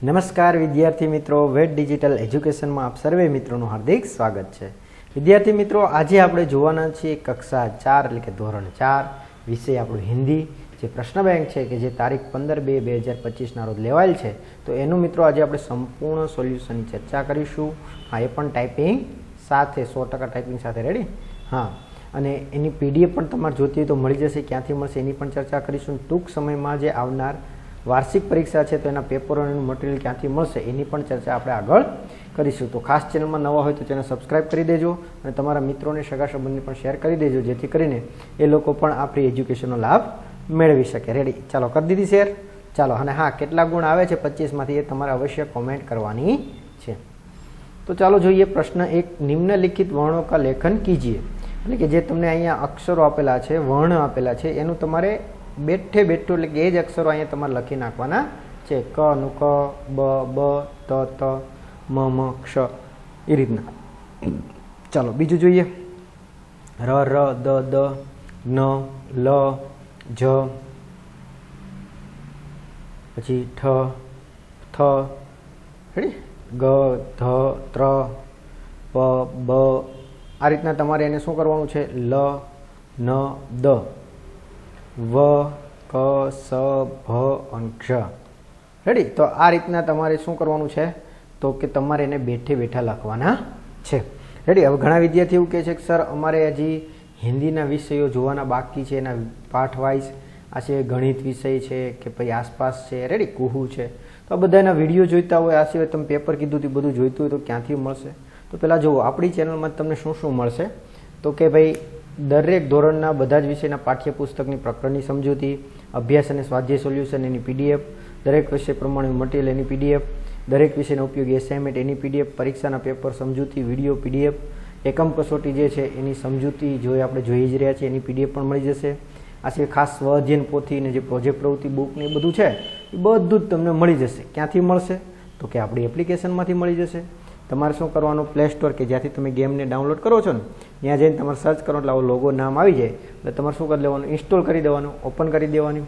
નમસ્કાર વિદ્યાર્થી મિત્રો, વેટ ડિજિટલ એજ્યુકેશનમાં આપ સર્વે મિત્રોનું હાર્દિક સ્વાગત છે। વિદ્યાર્થી મિત્રો, આજે આપણે જોવાના છીએ કક્ષા 4 એટલે કે ધોરણ 4 વિષય આપણું હિન્દી, જે પ્રશ્ન બેંક છે કે જે તારીખ 15/2/2025ના રોજ લેવાયેલ છે। તો એનું મિત્રો આજે આપણે સંપૂર્ણ સોલ્યુશનની ચર્ચા કરીશું। હા, એ પણ ટાઈપિંગ સાથે 100% ટાઈપિંગ સાથે। રેડી? હા, અને એની પીડીએફ પણ તમારે જોતી હોય તો મળી જશે। ક્યાંથી મળશે એની પણ ચર્ચા કરીશું। ટૂંક સમયમાં જે આવનાર વાર્ષિક પરીક્ષા છે તો એના પેપરોનું મટીરિયલ ક્યાંથી મળશે એની પણ ચર્ચા આપણે આગળ કરીશું। તો ખાસ ચેનલમાં નવા હોય તો ચેનલ સબસ્ક્રાઈબ કરી દેજો અને તમારા મિત્રોને, સગા સંબંધીને પણ શેર કરી દેજો, જેથી કરીને એ લોકો પણ આ ફ્રી એજ્યુકેશનનો લાભ મેળવી શકે। રેડી? ચાલો, કરી દીધી શેર? ચાલો, અને હા, કેટલા ગુણ આવે છે 25માંથી એ તમારે અવશ્ય કોમેન્ટ કરવાની છે। તો ચાલો જોઈએ પ્રશ્ન 1। નિમ્નલિખિત વર્ણો કા લેખન કીજીએ। એટલે કે જે તમને અહીંયા અક્ષરો આપેલા છે, વર્ણ આપેલા છે, એનું તમારે બેઠે બેઠું એટલે કે એ જ અક્ષરો અહીંયા તમારે લખી નાખવાના છે। ક નું ક, બ બ, ત ત, મ મ, ક્ષ, એ રીતના। ચાલો બીજું જોઈએ। ર ર, દ દ, ન, લ, જ, પછી ઠ, થ, રેડી? ગ, ધ, ત્ર, પ, બ, આ રીતના તમારે એને શું કરવાનું છે? લ, ન, દ, વ, ક, સ, ભ અને ક્ષ। રેડી? તો આ રીતના તમારે શું કરવાનું છે? તો કે તમારે એને બેઠે બેઠા લખવાના છે। રેડી? હવે ઘણા વિદ્યાર્થી એવું કહે છે કે સર અમારે હજી હિન્દીના વિષયો જોવાના બાકી છે, એના પાઠ વાઇઝ આ છે ગણિત વિષય છે કે ભાઈ આસપાસ છે, રેડી, કુહુ છે, તો આ બધા એના વિડીયો જોઈતા હોય, આ સિવાય તમે પેપર કીધું તે બધું જોઈતું હોય તો ક્યાંથી મળશે? તો પહેલાં જુઓ આપણી ચેનલમાં તમને શું શું મળશે। તો કે ભાઈ દરેક ધોરણના બધા જ વિષયના પાઠ્યપુસ્તકની પ્રકરણની સમજૂતી, અભ્યાસ અને સ્વાધ્યાય સોલ્યુશન એની પીડીએફ, દરેક વિષય પ્રમાણે મટીરિયલ એની પીડીએફ, દરેક વિષયના ઉપયોગી એસાઇનમેન્ટ એની પીડીએફ, પરીક્ષાના પેપર સમજૂતી, વિડીયો પીડીએફ, એકમ કસોટી જે છે એની સમજૂતી જો આપણે જોઈ જ રહ્યા છીએ એની પીડીએફ પણ મળી જશે। આ સિવાય ખાસ સ્વ અધ્યયન પોથી અને જે પ્રોજેક્ટ પ્રવૃત્તિ બુક ને એ બધું છે એ બધું જ તમને મળી જશે। ક્યાંથી મળશે? તો કે આપણી એપ્લિકેશનમાંથી મળી જશે। તમારે શું કરવાનું? પ્લે સ્ટોર કે જ્યાંથી તમે ગેમને ડાઉનલોડ કરો છો ને ત્યાં જઈને તમારે સર્ચ કરો એટલે આવો લોગો નામ આવી જાય એટલે તમારે શું કરી લેવાનું? ઇન્સ્ટોલ કરી દેવાનું, ઓપન કરી દેવાનું।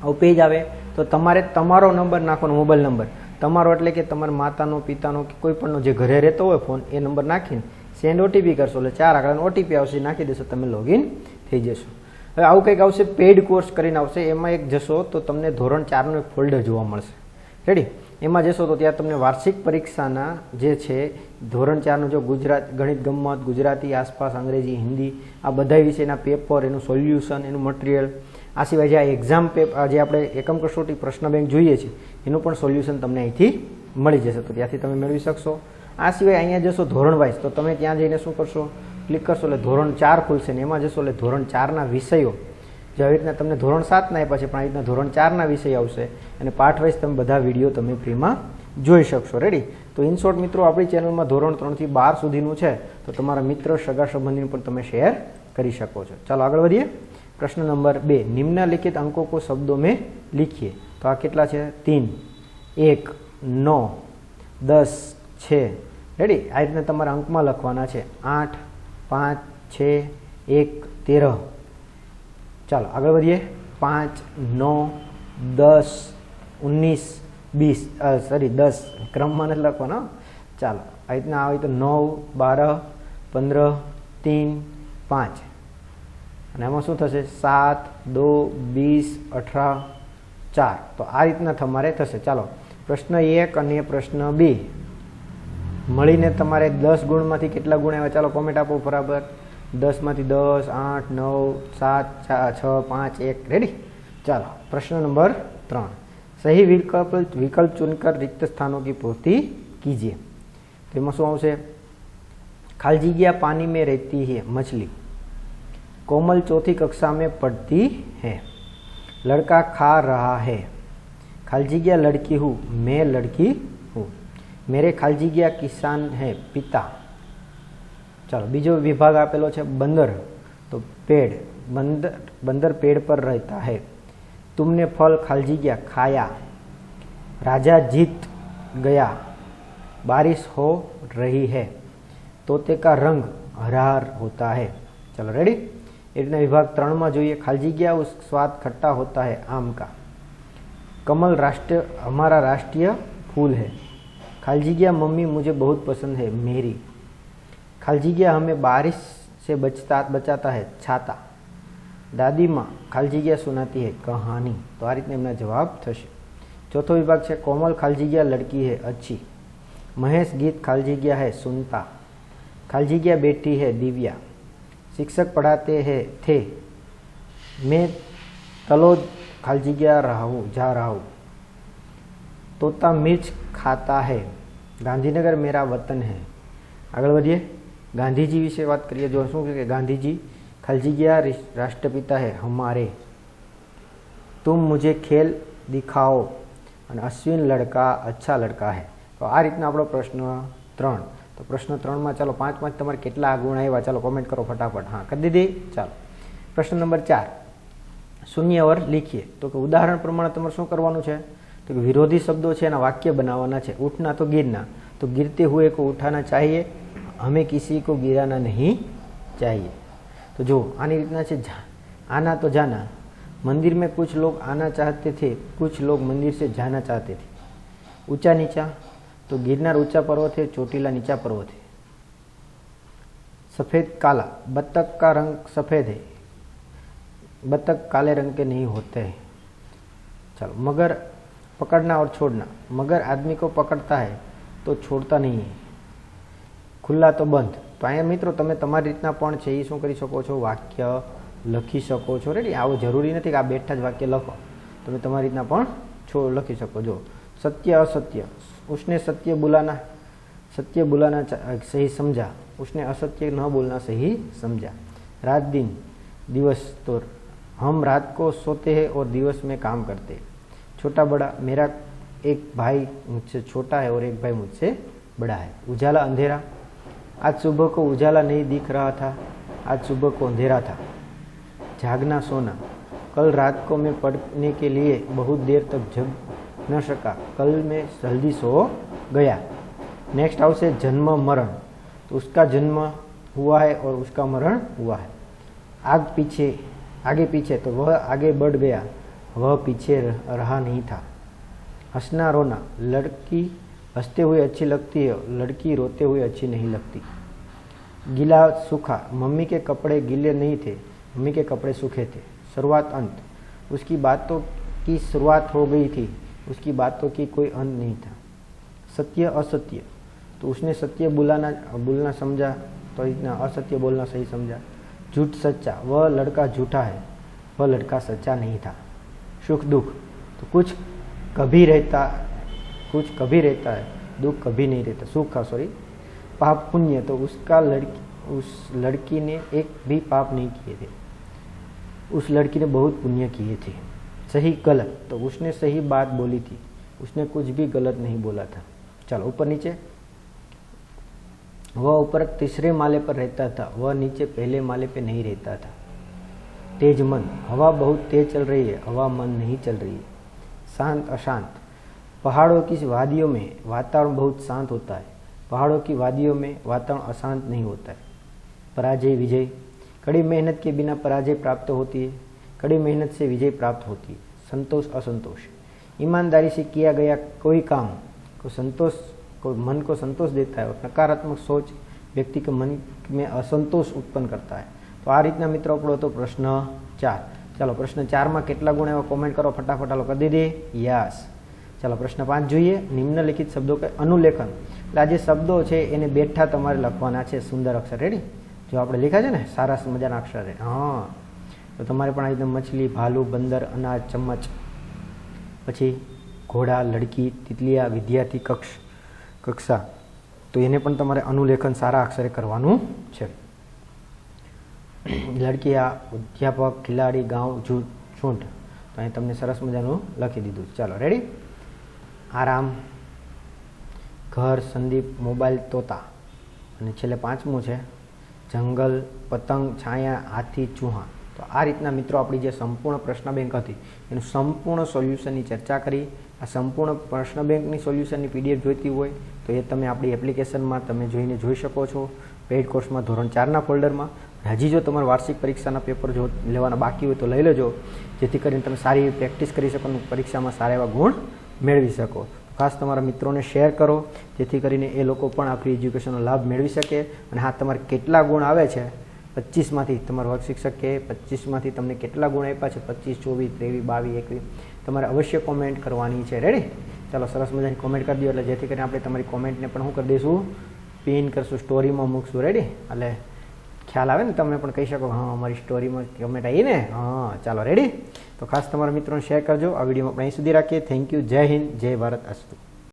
આવું પેજ આવે તો તમારે તમારો નંબર નાખવાનો, મોબાઈલ નંબર તમારો, એટલે કે તમારા માતાનો, પિતાનો કે કોઈ પણનો જે ઘરે રહેતો હોય ફોન, એ નંબર નાખીને સેન્ડ ઓટીપી કરશો એટલે 4 આંકડાનો ઓટીપી આવશે, નાખી દેશો, તમે લોગિન થઈ જશો। હવે આવું કંઈક આવશે, પેઇડ કોર્સ કરીને આવશે, એમાં એક જશો તો તમને ધોરણ 4નું એક ફોલ્ડર જોવા મળશે। રેડી? એમાં જશો તો ત્યાં તમને વાર્ષિક પરીક્ષાના જે છે ધોરણ 4નું જો ગુજરાત, ગણિત, ગમ્મત, ગુજરાતી, આસપાસ, અંગ્રેજી, હિન્દી, આ બધા વિષયના પેપર, એનું સોલ્યુશન, એનું મટીરિયલ, આ સિવાય જે આ એક્ઝામ પેપર, જે આપણે એકમ કસોટી પ્રશ્ન બેંક જોઈએ છે એનું પણ સોલ્યુશન તમને અહીંથી મળી જશે, તો ત્યાંથી તમે મેળવી શકશો। આ સિવાય અહીંયા જશો ધોરણ વાઇઝ તો તમે ત્યાં જઈને શું કરશો? ક્લિક કરશો એટલે ધોરણ 4 ખુલશે ને એમાં જશો એટલે ધોરણ 4ના વિષયો, જે આવી રીતના તમને ધોરણ 7ના આપ્યા છે પણ આવી રીતના ધોરણ 4ના વિષય આવશે અને પાઠ વાઇઝ તમે બધા વિડીયો તમે ફ્રીમાં જોઈ શકશો। રેડી? તો ઇન શોર્ટ મિત્રો, આપણી ચેનલમાં ધોરણ 3થી 12 સુધીનું છે, તો તમારા મિત્ર, સગા સંબંધીને પણ તમે શેર કરી શકો છો। ચાલો આગળ વધીએ। પ્રશ્ન નંબર 2। નિમ્નલિખિત અંકો કો શબ્દો મેં लिखिए। તો આ કેટલા છે? 3, 1, 9, 10, 6। રેડી? આ રીતના તમારે અંકમાં લખવાના છે। 8, 5, 6, 1, 13। ચાલો આગળ વધીએ। 5, 9, 10, 19, 20, 10 ક્રમમાં નથી લખવાનો। ચાલો આ રીતના આવે તો 9, 12, 15, 3, 5 અને આમાં શું થશે? 7, 2, 20, 18, 4। તો આ રીતના તમારે થશે। ચાલો પ્રશ્ન 1 અને પ્રશ્ન 2 મળીને તમારે 10 ગુણમાંથી કેટલા ગુણ આવ્યા? ચાલો કોમેન્ટ આપો બરાબર। 10માંથી 10, 8, 9, 7, 6, 5, 1। રેડી? ચાલો પ્રશ્ન નંબર 3। સહી વિકલ્પ चुनकर रिक्त स्थानों की पूर्ति कीजिए। तो एમાં શું આવશે? खाली जगह पानी में रहती है मछली, कोमल 4ठी कक्षा में पढ़ती है, लड़का खा रहा है, खाली जगह लड़की हूँ, मैं लड़की हूँ, मेरे खाली जगह किसान है पिता। चलो बीजो विभाग आपेलो है बंदर, तो पेड़, बंदर पेड़ पर रहता है, तुमने फल खाली जगह खाया, राजा जीत गया, बारिश हो रही है, तोते का रंग हरा होता है। चलो रेडी? इतना विभाग 3 में જોઈએ। खाली जगह उस स्वाद खट्टा होता है आम का, कमल हमारा राष्ट्रीय फूल है। खाली जगह मम्मी मुझे बहुत पसंद है मेरी। खाली जगह हमें बारिश से बचाता है छाता। दादी माँ खाली जगह सुनाती है कहानी। तो आ रीतना एमना जवाब थशे। चौथो विभाग है कोमल खाली जगह लड़की है अच्छी। महेश गीत खाली जगह है सुनता। खाली जगह बेटी है दिव्या। शिक्षक पढ़ाते हैं थे मैं तलोद खाली जगह जा रहा हूँ। तोता मिर्च खाता है। गांधीनगर मेरा वतन है। आगळ वधीए। गांधीजी विषे बात करिए। जो शू कि गांधीजी खाली जगह राष्ट्रपिता है हमारे। तुम मुझे खेल दिखाओ અને અશ્વિન લડકા અચ્છા લડકા હે। તો આ રીતના આપણો પ્રશ્ન 3। તો પ્રશ્ન 3 માં ચાલો 5 તમારે કેટલા ગુણ આવ્યા ચાલો કોમેન્ટ કરો ફટાફટ। हाँ कर दीदी। ચાલો પ્રશ્ન નંબર 4 शून्य और लिखिए। तो कि उदाहरण प्रमाणे તમારે શું કરવાનું છે તો કે વિરોધી શબ્દો છે એના વાક્ય બનાવવાના છે। ઉઠના તો गिरना। तो गिरते हुए को उठाना चाहिए हमें किसी को गिराना नहीं चाहिए। तो जो आनी રીતના છે आना तो जाना। मंदिर में कुछ लोग आना चाहते थे कुछ लोग मंदिर से जाना चाहते थे। ऊंचा नीचा। तो गिरनार ऊंचा पर्वत है चोटीला नीचा पर्वत है। सफ़ेद काला। बत्तख का रंग सफ़ेद है बत्तख काले रंग के नहीं होते हैं। चलो मगर पकड़ना और छोड़ना। मगर आदमी को पकड़ता है तो छोड़ता नहीं है। खुला तो बंद। तो अँ मित्रों तमे तमारी रीतना पण छे ई शुं करी शको छो वाक्य लखी सको छो। रेडी। आवो जरूरी नहीं कि आ बेठा ज वाक्य लखो। तमे तमारी रीतना पण लखी सको। जो सत्य असत्य। उसने सत्य बुलाना सही समझा। उसने असत्य न बोलना सही समझा। रात दिन दिवस। तो हम रात को सोते हैं और दिवस में काम करते हैं। छोटा बड़ा। मेरा एक भाई मुझसे छोटा है और एक भाई मुझसे बड़ा है। उजाला अंधेरा। आज सुबह को उजाला नहीं दिख रहा था आज सुबह को अंधेरा था। जागना सोना। कल रात को मैं पढ़ने के लिए बहुत देर तक जग न सका कल मैं जल्दी सो गया। नेक्स्ट आवशे जन्म मरण। तो उसका जन्म हुआ है और उसका मरण हुआ है। आगे पीछे। तो वह आगे बढ़ गया वह पीछे रहा नहीं था। हंसना रोना। लड़की हंसते हुए अच्छी लगती है लड़की रोते हुए अच्छी नहीं लगती। गीला सूखा। मम्मी के कपड़े गीले नहीं थे मम्मी के कपड़े सूखे थे। शुरुआत अंत। उसकी बातों की शुरुआत हो गई थी उसकी बातों की कोई अंत नहीं था। सत्य असत्य। तो उसने सत्य बोलना समझा तो इतना असत्य बोलना सही समझा। झूठ सच्चा। वह लड़का झूठा है वह लड़का सच्चा नहीं था। सुख दुख। तो कुछ कभी रहता है दुख कभी नहीं रहता। सुख का सॉरी। पाप पुण्य। तो उस लड़की ने एक भी पाप नहीं किए थे उस लड़की ने बहुत पुण्य किए थे। सही गलत। तो उसने सही बात बोली थी उसने कुछ भी गलत नहीं बोला था। चलो ऊपर नीचे। वह ऊपर तीसरे माले पर रहता था वह नीचे पहले माले पे नहीं रहता था। तेज मन। हवा बहुत तेज चल रही है हवा मन नहीं चल रही है। शांत अशांत। पहाड़ों की वादियों में वातावरण बहुत शांत होता है पहाड़ों की वादियों में वातावरण अशांत नहीं होता है। पराजय विजय। कड़ी मेहनत के बिना पराजय प्राप्त होती है कड़ी मेहनत से विजय प्राप्त होती है। संतोष असंतोष। ईमानदारी से किया गया कोई काम को मन को संतोष देता है और नकारात्मक सोच व्यक्ति के मन में असंतोष उत्पन्न करता है। तो आ रीतना मित्रों आपणो तो प्रश्न 4। चलो प्रश्न 4 में केटला गुण एवा कॉमेंट करो फटाफट। हालो कर दीदी यस। चलो प्रश्न 5 જોઈએ। निम्नलिखित शब्दों के अनुलेखन। એટલે આ જે શબ્દો છે એને બેઠા તમારે લખવાના છે સુંદર અક્ષર। રેડી। જો આપણે લખ્યા છે ને સારા મજાના અક્ષર છે હા તો તમારે પણ આ રીતે મછલી ભાલુ બંદર અનાજ ચમચ પછી ઘોડા લડકી તિતલિયા વિદ્યાર્થી કક્ષા તો એને પણ તમારે अनुलेखन સારા અક્ષરે કરવાનું છે। લડકીયા અધ્યાપક ખિલાડી ગાંવ झूठ તો અહીં તમને સરસ મજાનું લખી દીધું। ચાલો રેડી। आराम घर संदीप मोबाइल तोता અને છેલ્લે પાંચમું છે જંગલ પતંગ છાયા હાથી ચૂહા। તો આ રીતના મિત્રો આપણી જે સંપૂર્ણ પ્રશ્ન બેંક હતી એનું સંપૂર્ણ સોલ્યુશનની ચર્ચા કરી। આ સંપૂર્ણ પ્રશ્ન બેંકની સોલ્યુશનની પીડીએફ જોઈતી હોય તો એ તમે આપણી એપ્લિકેશનમાં તમે જોઈને જોઈ શકો છો। પેઇડ કોર્સમાં ધોરણ 4ના ફોલ્ડરમાં હજી જો તમારે વાર્ષિક પરીક્ષાના પેપર જો લેવાના બાકી હોય તો લઈ લેજો, જેથી કરીને તમે સારી એવી પ્રેક્ટિસ કરી શકો અને પરીક્ષામાં સારા એવા ગુણ મેળવી શકો. ખાસ તમારા મિત્રોને શેર કરો, જેથી કરીને એ લોકો પણ આ ફ્રી એજ્યુકેશનનો લાભ મેળવી શકે. અને હા, તમારે કેટલા ગુણ આવે છે 25માંથી, તમારા વર્ગ શિક્ષકે 25માંથી તમને કેટલા ગુણ આપ્યા છે, 25, 24, 23, 22, 21, તમારે અવશ્ય કોમેન્ટ કરવાની છે. રેડી? ચાલો, સરસ મજાની કોમેન્ટ કરી દો, એટલે જેથી કરીને આપણે તમારી કોમેન્ટને પણ શું કરી દઈશું, પિન કરશું, સ્ટોરીમાં મૂકશું. રેડી? એટલે ખ્યાલ આવે ને, તમે પણ કહી શકો હા અમારી સ્ટોરીમાં કમેન્ટ આવી ને. હા, ચાલો રેડી. તો ખાસ તમારા મિત્રોને શેર કરજો. આ વિડીયોમાં આપણે અહીં સુધી રાખીએ. Thank you. જય હિન્દ, જય ભારત. અસ્તુ.